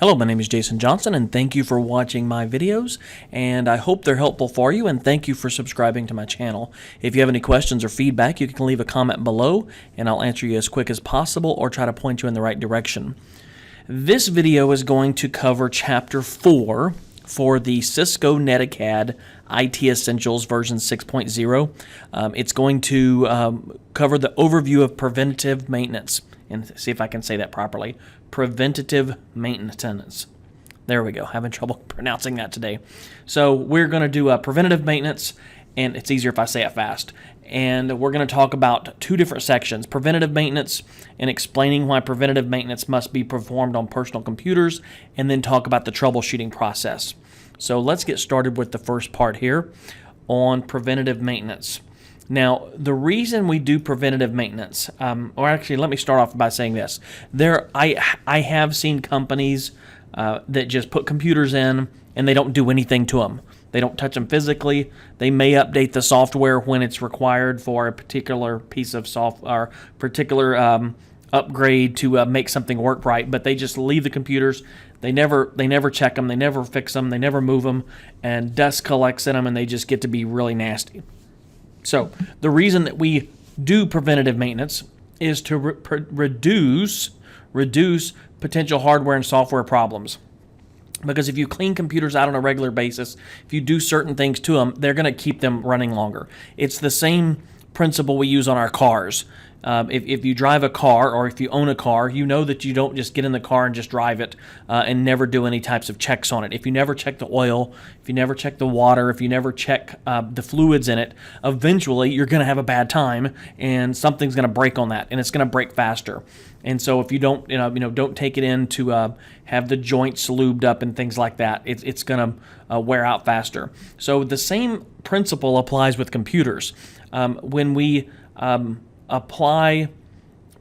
Hello, my name is Jason Johnson, and thank you for watching my videos, and I hope they're helpful for you, and thank you for subscribing to my channel. If you have any questions or feedback, you can leave a comment below, and I'll answer you as quick as possible or try to point you in the right direction. This video is going to cover Chapter 4 for the Cisco Netacad IT Essentials version 6.0. It's going to cover the overview of preventative maintenance, and see if I can say that properly. Preventative maintenance. There we go. Having trouble pronouncing that today. So we're going to do preventative maintenance, and it's easier if I say it fast. And we're going to talk about two different sections: preventative maintenance and explaining why preventative maintenance must be performed on personal computers, and then talk about the troubleshooting process. So let's get started with the first part here on preventative maintenance. Now, the reason we do preventative maintenance, or actually, let me start off by saying this. I have seen companies that just put computers in and they don't do anything to them. They don't touch them physically. They may update the software when it's required for a particular piece of software, particular upgrade to make something work right, but they just leave the computers. They never check them. They never fix them. They never move them, and dust collects in them, and they just get to be really nasty. So the reason that we do preventative maintenance is to reduce potential hardware and software problems. Because if you clean computers out on a regular basis, if you do certain things to them, they're going to keep them running longer. It's the same principle we use on our cars. If you drive a car, or if you own a car, you know that you don't just get in the car and just drive it and never do any types of checks on it. If you never check the oil, if you never check the water, if you never check the fluids in it, eventually you're going to have a bad time and something's going to break on that, and it's going to break faster. And so if you don't, don't take it in to have the joints lubed up and things like that, it's going to wear out faster. So the same principle applies with computers. When we apply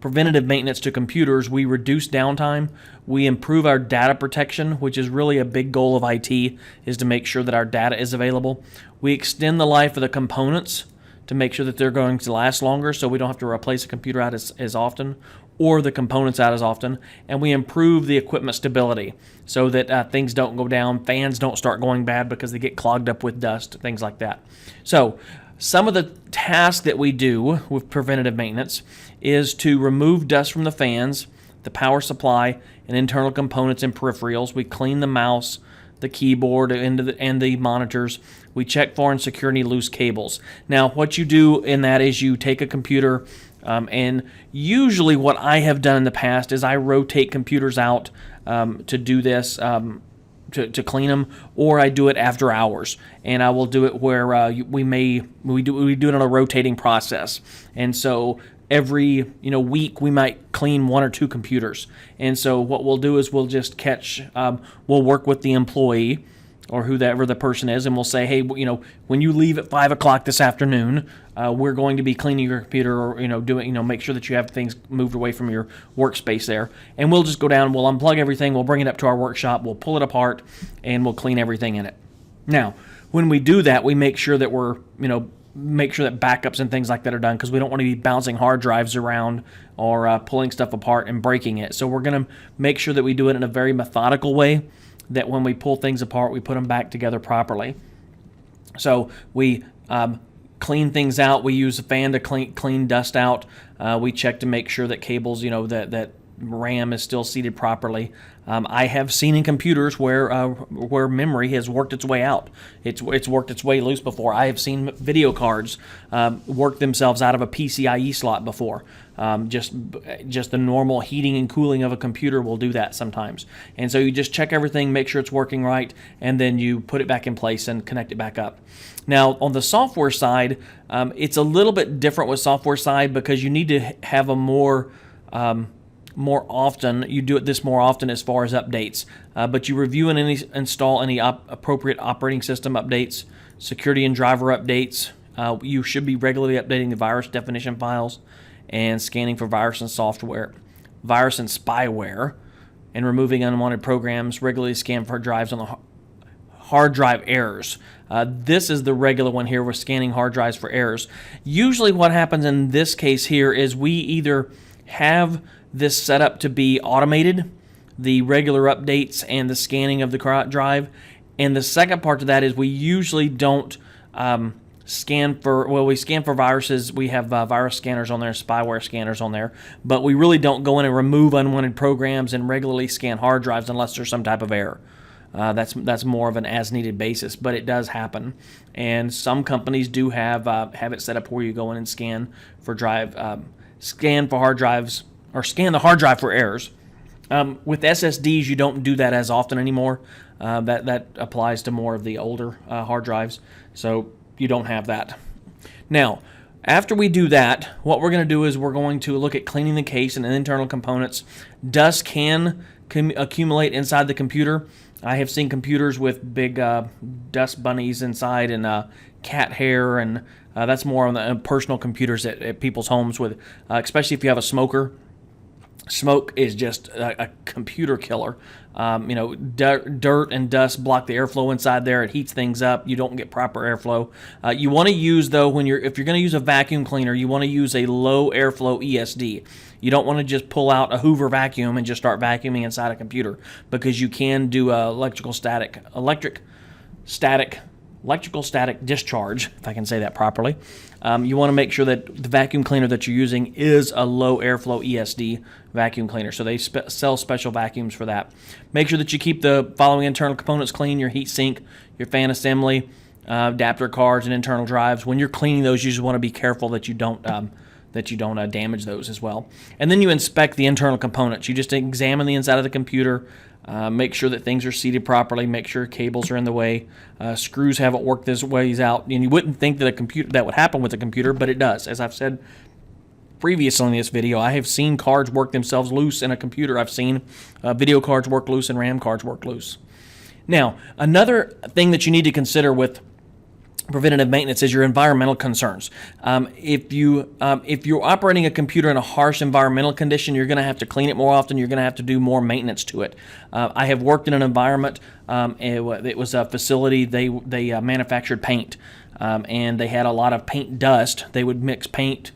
preventative maintenance to computers, we reduce downtime, we improve our data protection, which is really a big goal of IT, is to make sure that our data is available. We extend the life of the components to make sure that they're going to last longer, so we don't have to replace a computer out as often, or the components out as often. And we improve the equipment stability so that things don't go down, fans don't start going bad because they get clogged up with dust, things like that. So some of the tasks that we do with preventative maintenance is to remove dust from the fans, the power supply, and internal components and peripherals. We clean the mouse, the keyboard, and the monitors. We check for and secure any loose cables. Now, what you do in that is you take a computer, and usually what I have done in the past is I rotate computers out to do this, to clean them, or I do it after hours, and I will do it where we do it on a rotating process. And so every week we might clean one or two computers. And so what we'll do is we'll just we'll work with the employee or whoever the person is, and we'll say, hey, when you leave at 5 o'clock this afternoon, we're going to be cleaning your computer, or make sure that you have things moved away from your workspace there. And we'll just go down, we'll unplug everything, we'll bring it up to our workshop, we'll pull it apart, and we'll clean everything in it. Now, when we do that, we make sure that make sure that backups and things like that are done, because we don't want to be bouncing hard drives around or pulling stuff apart and breaking it. So we're going to make sure that we do it in a very methodical way, that when we pull things apart, we put them back together properly. So we clean things out. We use a fan to clean dust out. We check to make sure that cables, that RAM is still seated properly. I have seen in computers where memory has worked its way out. It's worked its way loose before. I have seen video cards work themselves out of a PCIe slot before. Just the normal heating and cooling of a computer will do that sometimes. And so you just check everything, make sure it's working right, and then you put it back in place and connect it back up. Now, on the software side, it's a little bit different with software side, because you need to have a more often. You do this more often as far as updates, but you review and install any appropriate operating system updates, security and driver updates. You should be regularly updating the virus definition files and scanning for virus and spyware, and removing unwanted programs. Regularly scan for drives on the hard drive errors. This is the regular one here. We're scanning hard drives for errors. Usually what happens in this case here is we either have this set up to be automated, the regular updates and the scanning of the drive. And the second part to that is we usually don't scan for, well, we scan for viruses. We have virus scanners on there, spyware scanners on there, but we really don't go in and remove unwanted programs and regularly scan hard drives unless there's some type of error. That's more of an as-needed basis, but it does happen. And some companies do have it set up where you go in and scan for hard drives, or scan the hard drive for errors. With SSDs, you don't do that as often anymore. That applies to more of the older hard drives, so you don't have that. Now, after we do that, what we're going to do is we're going to look at cleaning the case and the internal components. Dust can accumulate inside the computer. I have seen computers with big dust bunnies inside and cat hair, and that's more on the personal computers at people's homes, with especially if you have a smoker. Smoke is just a computer killer. Dirt and dust block the airflow inside there. It heats things up. You don't get proper airflow. You want to use, though, if you're going to use a vacuum cleaner, you want to use a low airflow ESD. You don't want to just pull out a Hoover vacuum and just start vacuuming inside a computer, because you can do electrical static discharge, if I can say that properly. You want to make sure that the vacuum cleaner that you're using is a low airflow ESD vacuum cleaner. So they sell special vacuums for that. Make sure that you keep the following internal components clean: your heat sink, your fan assembly, adapter cards, and internal drives. When you're cleaning those, you just want to be careful that you don't damage those as well. And then you inspect the internal components. You just examine the inside of the computer. Make sure that things are seated properly. Make sure cables are in the way. Screws haven't worked this ways out. And you wouldn't think that that would happen with a computer, but it does. As I've said previously in this video, I have seen cards work themselves loose in a computer. I've seen video cards work loose and RAM cards work loose. Now, another thing that you need to consider with preventative maintenance is your environmental concerns. If you're operating a computer in a harsh environmental condition, you're going to have to clean it more often. You're going to have to do more maintenance to it. I have worked in an environment. It was a facility. They manufactured paint, and they had a lot of paint dust. They would mix paint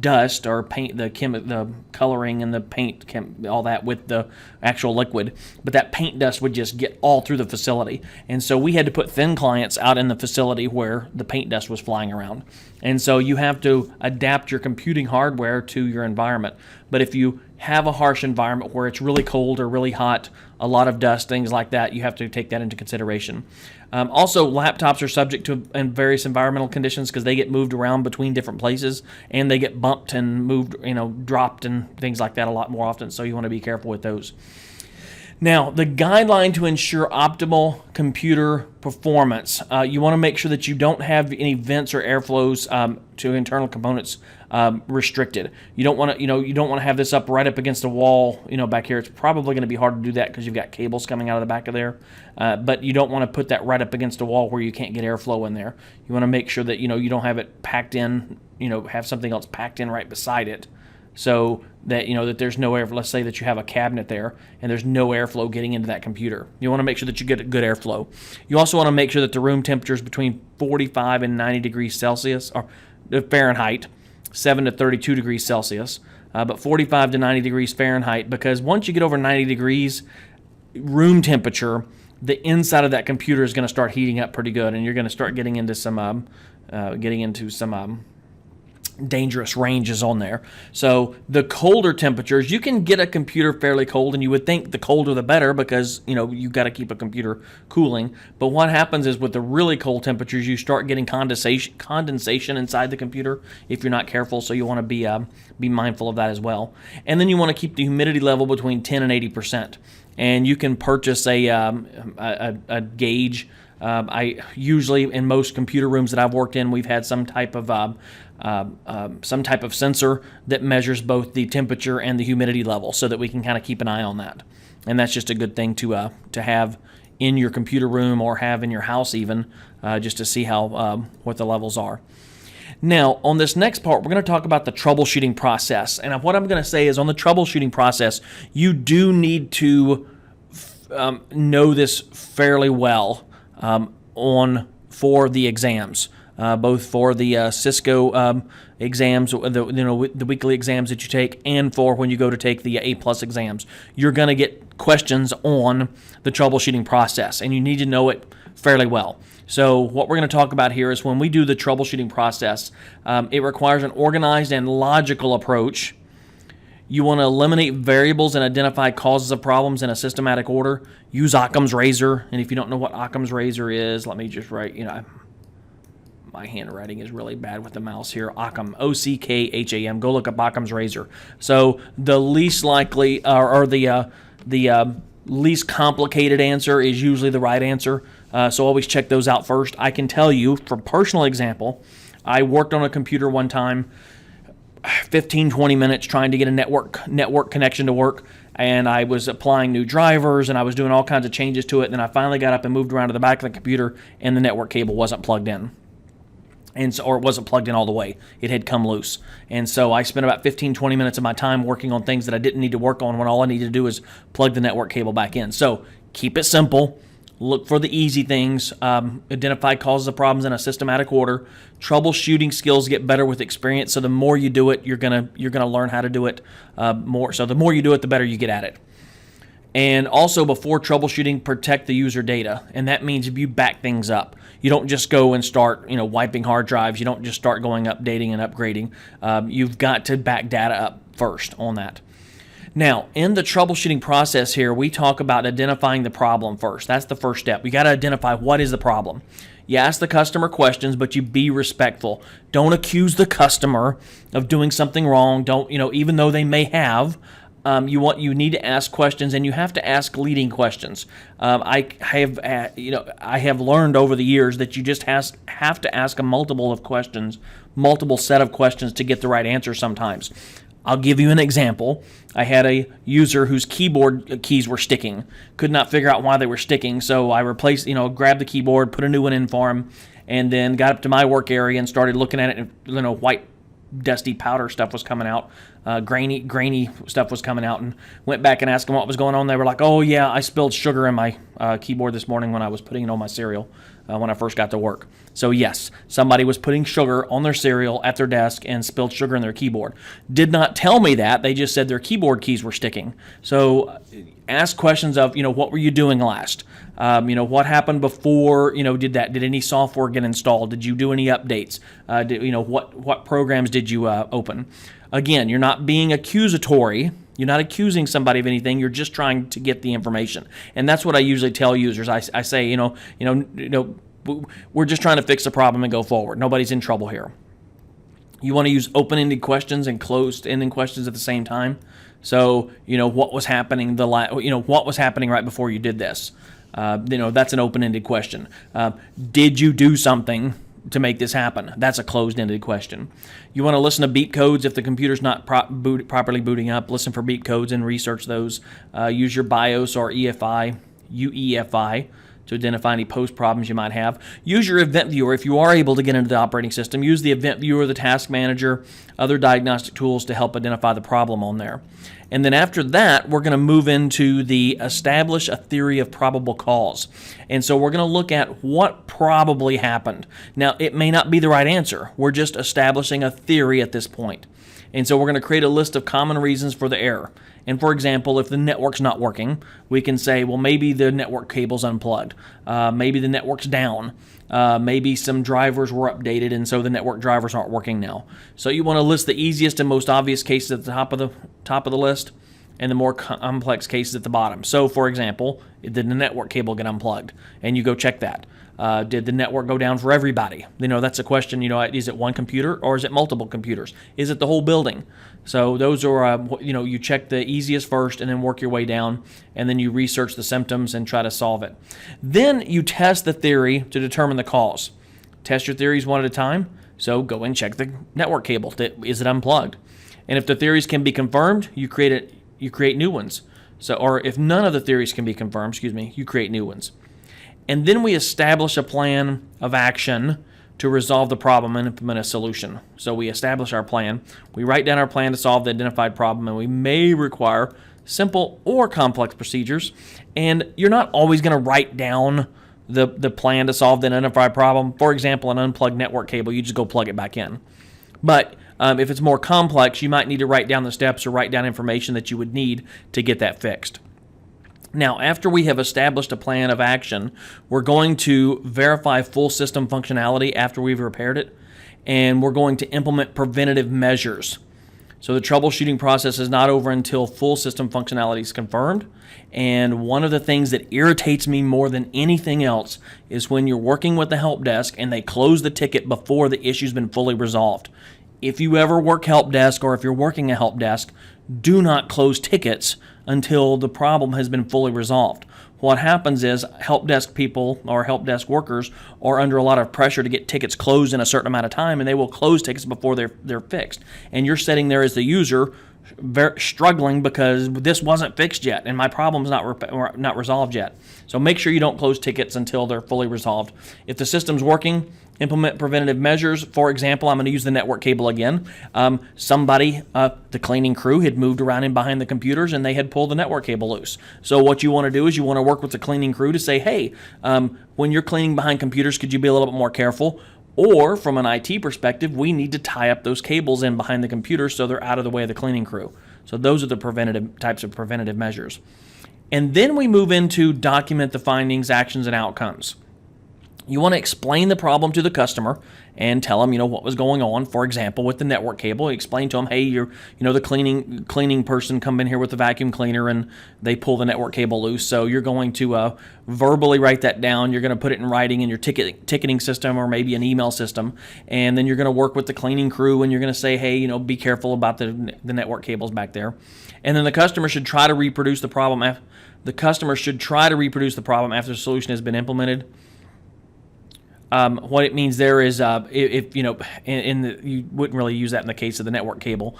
dust, or paint the coloring and the paint all that with the actual liquid, but that paint dust would just get all through the facility. And so we had to put thin clients out in the facility where the paint dust was flying around. And so you have to adapt your computing hardware to your environment. But if you have a harsh environment where it's really cold or really hot, a lot of dust, things like that, you have to take that into consideration. Also, laptops are subject to various environmental conditions because they get moved around between different places, and they get bumped and moved, dropped and things like that a lot more often. So you want to be careful with those. Now, the guideline to ensure optimal computer performance, you want to make sure that you don't have any vents or airflows to internal components restricted. You don't want to have this up right up against the wall, back here. It's probably going to be hard to do that because you've got cables coming out of the back of there. But you don't want to put that right up against a wall where you can't get airflow in there. You want to make sure that you don't have it packed in, have something else packed in right beside it, so that that there's no air. Let's say that you have a cabinet there and there's no airflow getting into that computer. You want to make sure that you get good airflow. You also want to make sure that the room temperature is between 45 and 90 degrees Celsius, or Fahrenheit, 7 to 32 degrees Celsius, but 45 to 90 degrees Fahrenheit, because once you get over 90 degrees room temperature, the inside of that computer is going to start heating up pretty good, and you're going to start getting into some dangerous ranges on there. So the colder temperatures, you can get a computer fairly cold, and you would think the colder the better because you got to keep a computer cooling. But what happens is with the really cold temperatures, you start getting condensation inside the computer if you're not careful. So you want to be mindful of that as well. And then you want to keep the humidity level between 10 and 80%. And you can purchase a gauge. I usually, in most computer rooms that I've worked in, we've had some type of sensor that measures both the temperature and the humidity level, so that we can kind of keep an eye on that. And that's just a good thing to have in your computer room, or have in your house even, just to see how what the levels are. Now, on this next part, we're going to talk about the troubleshooting process. And what I'm going to say is, on the troubleshooting process, you do need to know this fairly well for the exams. both for the Cisco exams, the weekly exams that you take, and for when you go to take the A+ exams. You're going to get questions on the troubleshooting process, and you need to know it fairly well. So what we're going to talk about here is when we do the troubleshooting process, it requires an organized and logical approach. You want to eliminate variables and identify causes of problems in a systematic order. Use Occam's razor. And if you don't know what Occam's razor is, let me just write, my handwriting is really bad with the mouse here. Occam, O-C-K-H-A-M. Go look up Occam's razor. So the least likely, or the least complicated answer is usually the right answer. So always check those out first. I can tell you, from personal example, I worked on a computer one time, 15-20 minutes trying to get a network connection to work, and I was applying new drivers and I was doing all kinds of changes to it. And then I finally got up and moved around to the back of the computer, and the network cable wasn't plugged in. Or it wasn't plugged in all the way. It had come loose. And so I spent about 15-20 minutes of my time working on things that I didn't need to work on when all I needed to do is plug the network cable back in. So keep it simple. Look for the easy things. Identify causes of problems in a systematic order. Troubleshooting skills get better with experience. So the more you do it, you're gonna learn how to do it more. So the more you do it, the better you get at it. And also, before troubleshooting, protect the user data. And that means if you back things up, you don't just go and start, wiping hard drives. You don't just start going updating and upgrading. You've got to back data up first on that. Now, in the troubleshooting process here, we talk about identifying the problem first. That's the first step. We got to identify what is the problem. You ask the customer questions, but you be respectful. Don't accuse the customer of doing something wrong. Don't, even though they may have. You need to ask questions, and you have to ask leading questions. I have learned over the years that you just have to ask a multiple set of questions to get the right answer sometimes. I'll give you an example. I had a user whose keyboard keys were sticking. Could not figure out why they were sticking, so I grabbed the keyboard, put a new one in for him, and then got up to my work area and started looking at it, and white dusty powder stuff was coming out, grainy stuff was coming out, and went back and asked them what was going on. They were like, "Oh yeah, I spilled sugar in my keyboard this morning when I was putting it on my cereal when I first got to work." So yes, somebody was putting sugar on their cereal at their desk and spilled sugar in their keyboard. Did not tell me that. They just said their keyboard keys were sticking. So ask questions of, what were you doing last? What happened before, did any software get installed? Did you do any updates? What programs did you open? Again, you're not being accusatory. You're not accusing somebody of anything. You're just trying to get the information. And that's what I usually tell users. I say, we're just trying to fix the problem and go forward. Nobody's in trouble here. You want to use open-ended questions and closed-ended questions at the same time. So, what was happening what was happening right before you did this? That's an open-ended question. Did you do something to make this happen? That's a closed-ended question. You want to listen to beep codes if the computer's not properly booting up. Listen for beep codes and research those. Use your BIOS or UEFI to identify any post problems you might have. Use your event viewer if you are able to get into the operating system. Use the event viewer, the task manager, other diagnostic tools to help identify the problem on there. And then after that, we're going to move into the establish a theory of probable cause. And so we're going to look at what probably happened. Now, it may not be the right answer. We're just establishing a theory at this point. And so we're going to create a list of common reasons for the error. And for example, if the network's not working, we can say, well, maybe the network cable's unplugged. Maybe the network's down. Maybe some drivers were updated, and so the network drivers aren't working now. So you want to list the easiest and most obvious cases at the top of the list, and the more complex cases at the bottom. So, for example, did the network cable get unplugged? And you go check that. Did the network go down for everybody? That's a question. Is it one computer or is it multiple computers? Is it the whole building? So those are, you check the easiest first and then work your way down, and then you research the symptoms and try to solve it. Then you test the theory to determine the cause. Test your theories one at a time. So go and check the network cable. Is it unplugged? And if the theories can be confirmed, you create new ones. So, or if none of the theories can be confirmed, you create new ones. And then we establish a plan of action to resolve the problem and implement a solution. So we establish our plan. We write down our plan to solve the identified problem, and we may require simple or complex procedures. And you're not always going to write down the plan to solve the identified problem. For example, an unplugged network cable, you just go plug it back in. But if it's more complex, you might need to write down the steps or write down information that you would need to get that fixed. Now, after we have established a plan of action, we're going to verify full system functionality after we've repaired it, and we're going to implement preventative measures. So the troubleshooting process is not over until full system functionality is confirmed. And one of the things that irritates me more than anything else is when you're working with the help desk and they close the ticket before the issue's been fully resolved. If you ever work help desk, or if you're working a help desk, do not close tickets until the problem has been fully resolved. What happens is help desk people or help desk workers are under a lot of pressure to get tickets closed in a certain amount of time, and they will close tickets before they're fixed. And you're sitting there as the user struggling because this wasn't fixed yet and my problem's not resolved yet. So make sure you don't close tickets until they're fully resolved. If the system's working, implement preventative measures. For example, I'm going to use the network cable again. The cleaning crew had moved around in behind the computers and they had pulled the network cable loose. So what you want to do is you want to work with the cleaning crew to say, hey, when you're cleaning behind computers, could you be a little bit more careful? Or from an IT perspective, we need to tie up those cables in behind the computer so they're out of the way of the cleaning crew. So those are the types of preventative measures. And then we move into document the findings, actions, and outcomes. You want to explain the problem to the customer and tell them, what was going on. For example, with the network cable, explain to them, hey, the cleaning person come in here with the vacuum cleaner and they pull the network cable loose. So you're going to verbally write that down. You're going to put it in writing in your ticketing system or maybe an email system. And then you're going to work with the cleaning crew and you're going to say, hey, be careful about the network cables back there. And then the customer should try to reproduce the problem. After the solution has been implemented. What it means there is, you wouldn't really use that in the case of the network cable.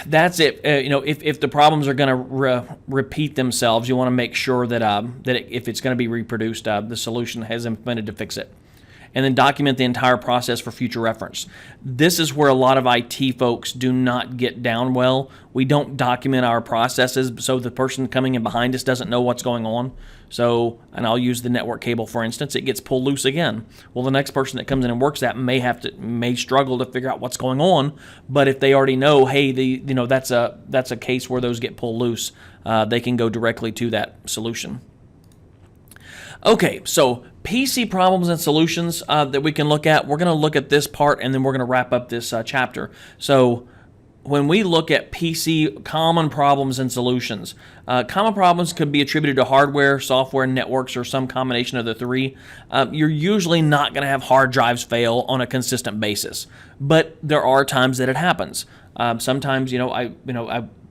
That's it. If the problems are going to repeat themselves, you want to make sure that if it's going to be reproduced, the solution has implemented to fix it. And then document the entire process for future reference. This is where a lot of IT folks do not get down well. We don't document our processes, so the person coming in behind us doesn't know what's going on. So, and I'll use the network cable for instance, it gets pulled loose again. Well, the next person that comes in and works that may struggle to figure out what's going on. But if they already know, hey, that's a case where those get pulled loose, they can go directly to that solution. Okay, so PC problems and solutions that we can look at. We're going to look at this part and then we're going to wrap up this chapter. So when we look at PC common problems and solutions, common problems could be attributed to hardware, software, networks, or some combination of the three. You're usually not going to have hard drives fail on a consistent basis, but there are times that it happens. Sometimes,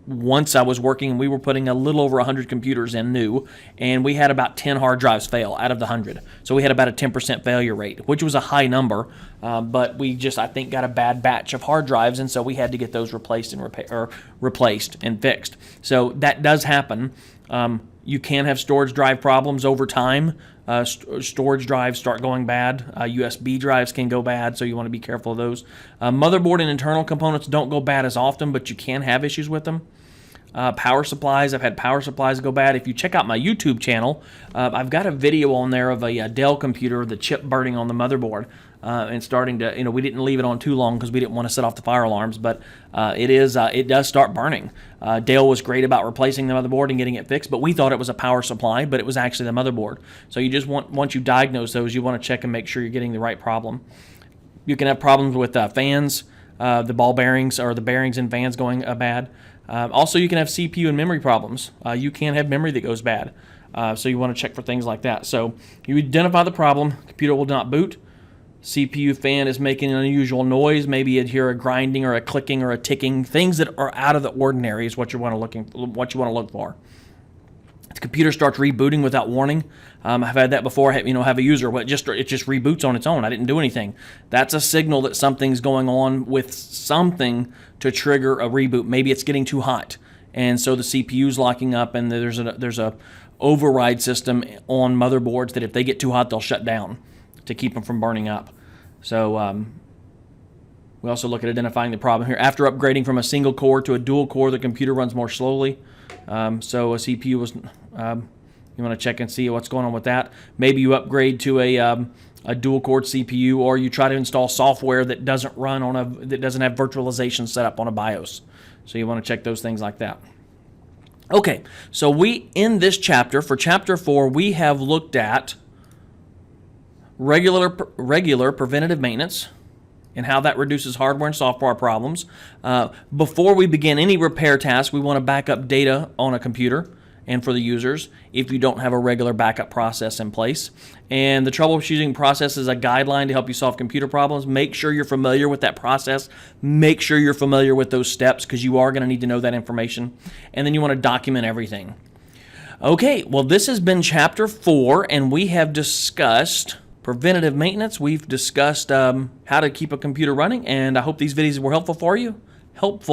once I was working and we were putting a little over 100 computers in new, and we had about 10 hard drives fail out of the 100. So we had about a 10% failure rate, which was a high number, but we just, I think, got a bad batch of hard drives, and so we had to get those replaced and fixed. So that does happen. You can have storage drive problems over time. Storage drives start going bad. USB drives can go bad, so you want to be careful of those. Motherboard and internal components don't go bad as often, but you can have issues with them. Power supplies, I've had power supplies go bad. If you check out my YouTube channel, I've got a video on there of a Dell computer, the chip burning on the motherboard. And starting to, we didn't leave it on too long because we didn't want to set off the fire alarms, but it does start burning. Dale was great about replacing the motherboard and getting it fixed, but we thought it was a power supply, but it was actually the motherboard. So you just once you diagnose those, you want to check and make sure you're getting the right problem. You can have problems with fans, the ball bearings or the bearings in fans going bad. Also, you can have CPU and memory problems. You can have memory that goes bad. So you want to check for things like that. So you identify the problem, computer will not boot. CPU fan is making an unusual noise. Maybe you hear a grinding or a clicking or a ticking. Things that are out of the ordinary is what you want to look for. The computer starts rebooting without warning. I've had that before. Have a user it just reboots on its own. I didn't do anything. That's a signal that something's going on with something to trigger a reboot. Maybe it's getting too hot, and so the CPU's locking up, and there's a override system on motherboards that if they get too hot, they'll shut down to keep them from burning up. So we also look at identifying the problem here. After upgrading from a single core to a dual core, the computer runs more slowly. So a CPU was You want to check and see what's going on with that. Maybe you upgrade to a dual core CPU, or you try to install software that doesn't run on that doesn't have virtualization set up on a BIOS. So you want to check those things like that. Okay, so in this chapter, for chapter 4, we have looked at regular preventative maintenance and how that reduces hardware and software problems. Before we begin any repair task, we want to back up data on a computer and for the users if you don't have a regular backup process in place. And the troubleshooting process is a guideline to help you solve computer problems. Make sure you're familiar with that process. Make sure you're familiar with those steps, because you are going to need to know that information. And then you want to document everything. Okay, well, this has been chapter 4, and we have discussed preventative maintenance. We've discussed how to keep a computer running, and I hope these videos were helpful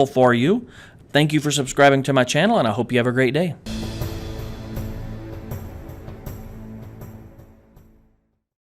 for you. Thank you for subscribing to my channel, and I hope you have a great day.